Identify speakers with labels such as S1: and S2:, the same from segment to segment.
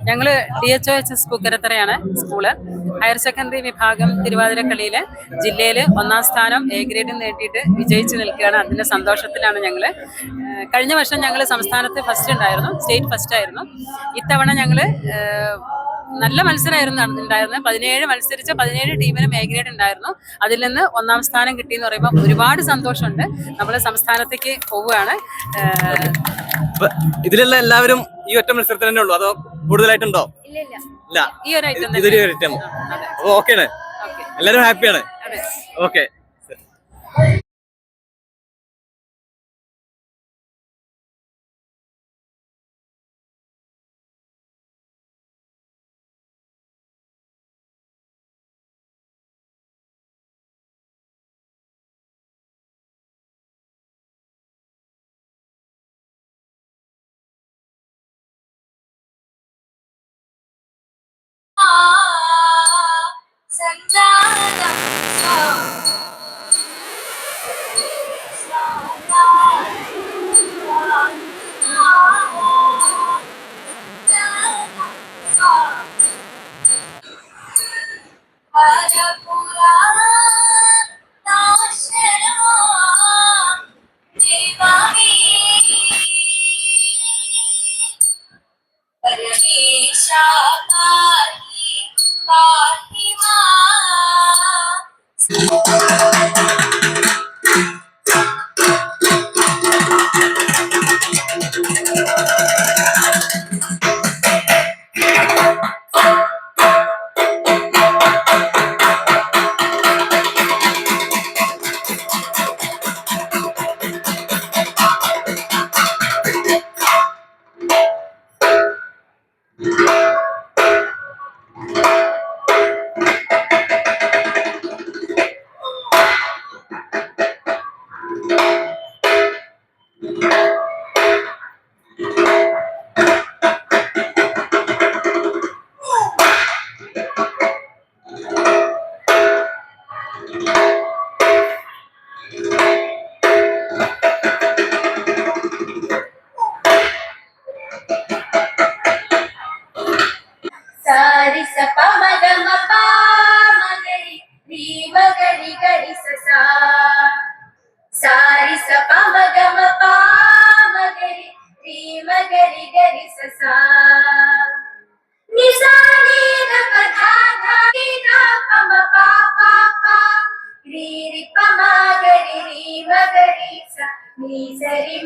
S1: ഞങ്ങൾ DHOHS പൂക്കരത്തറയാണ് school. Higher secondary വിഭാഗം തിരുവാതിരക്കളിയിൽ ജില്ലയിൽ 1ാം സ്ഥാനം എ ഗ്രേഡ് നേടിയിട്ട് വിജയിച്ചു നിൽക്കുകയാണ്. അതിൻ്റെ സന്തോഷത്തിലാണ് ഞങ്ങൾ. കഴിഞ്ഞ വർഷം ഞങ്ങൾ സംസ്ഥാനത്ത് ഫസ്റ്റ് ഉണ്ടായിരുന്നു, സ്റ്റേറ്റ് ഫസ്റ്റ് ആയിരുന്നു. ഇത്തവണ ഞങ്ങൾ നല്ല മത്സരമായിരുന്നു ഉണ്ടായിരുന്നത്. 17 മത്സരിച്ച 17 ടീമിനും എ ഗ്രേഡ് ഉണ്ടായിരുന്നു. അതിൽ നിന്ന് 1ാം സ്ഥാനം കിട്ടിയെന്ന് പറയുമ്പോൾ ഒരുപാട് സന്തോഷമുണ്ട്. നമ്മൾ സംസ്ഥാനത്തേക്ക് പോവുകയാണ്.
S2: ഇതിലുള്ള എല്ലാവരും ഈ ഒറ്റ മത്സരത്തിൽ തന്നെ ഉള്ളൂ അതോ കൂടുതലായിട്ടുണ്ടോ? ഇല്ല,
S1: ഈ ഒരു ഐറ്റം
S2: ഇതൊരു ഐറ്റം. ഓക്കെയാണ്, എല്ലാവരും ഹാപ്പിയാണ്. ഓക്കെ.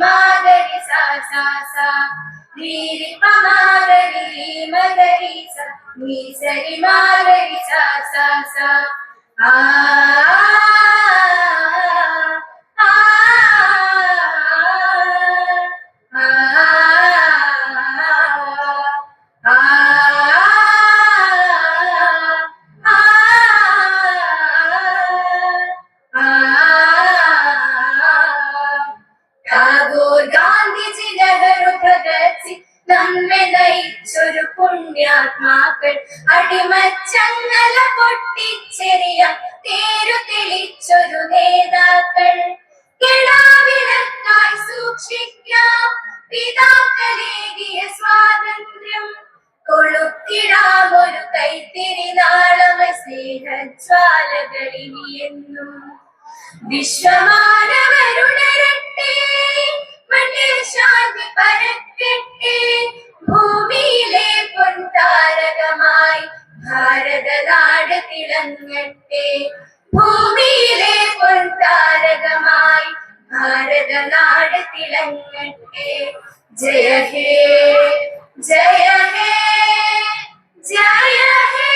S3: മാഗരി സാ സാ സാ നീരി പമാഗരി രീ മഗരി സ നീ സരി മാഗരി സാ സാ സാ ആ ആ ഗാന്ധിജി നെഹ്റു ഭഗത് സിംഗ് നമ്മെ നയിച്ചൊരു പുണ്യാത്മാക്കൾ അടിമച്ചങ്ങല പൊട്ടിച്ചെറിയ തേരു തെളിച്ചൊരു നേതാക്കൾ കിടാവിളക്കായി സൂക്ഷിക്കാം പിതാക്കളേകിയ സ്വാതന്ത്ര്യം കൊളുത്തിടാം ഒരു കൈത്തിരി നാളമ സ്നേഹജ്വാലകളിനിയെന്നും വിശ്വമാനവരുണരട്ടെ മണ്ണിൽ ശാന്തി പരക്കട്ടെ ഭൂമിയിലെ പൊൻതാരകമായി ഭാരതനാട് തിളങ്ങട്ടെ ഭൂമിയിലെ പൊൻതാരകമായി ഭാരതനാട് തിളങ്ങട്ടെ ജയ ഹേ ജയ ഹേ ജയ ഹേ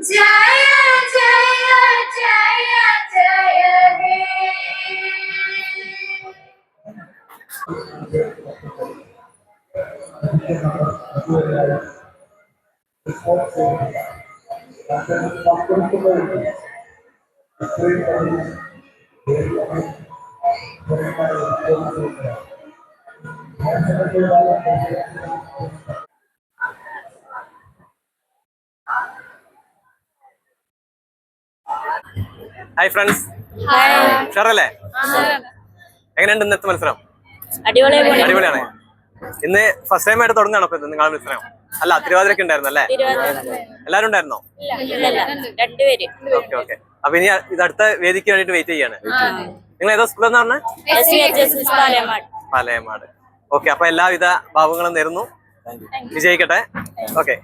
S3: ജയ ജയ ജയ ജയ ഹേ
S2: ഹായ് ഫ്രണ്ട്സ്, ഉഷാറല്ലേ? എങ്ങനെയുണ്ട് ഇന്നത്തെ മത്സരം? അടിപൊളിയാണ്. ഇന്ന് ഫസ്റ്റ് ടൈം ആയിട്ട് തുടങ്ങുകയാണോ അപ്പൊ നിങ്ങളുടെ മത്സരം? അല്ല, തിരുവാതിരക്ക് ഉണ്ടായിരുന്നു അല്ലേ? എല്ലാരും ഉണ്ടായിരുന്നോ? Okay okay. അപ്പൊ ഇനി ഇത് അടുത്ത വേദിക്ക് വേണ്ടിട്ട് വെയിറ്റ് ചെയ്യാണ്. നിങ്ങൾ ഏതോ സ്കൂളെന്ന് പറഞ്ഞ? പാലയമാട്. ഓക്കെ, അപ്പൊ എല്ലാവിധ ഭാവങ്ങളും നേരുന്നു. വിജയിക്കട്ടെ. ഓക്കെ.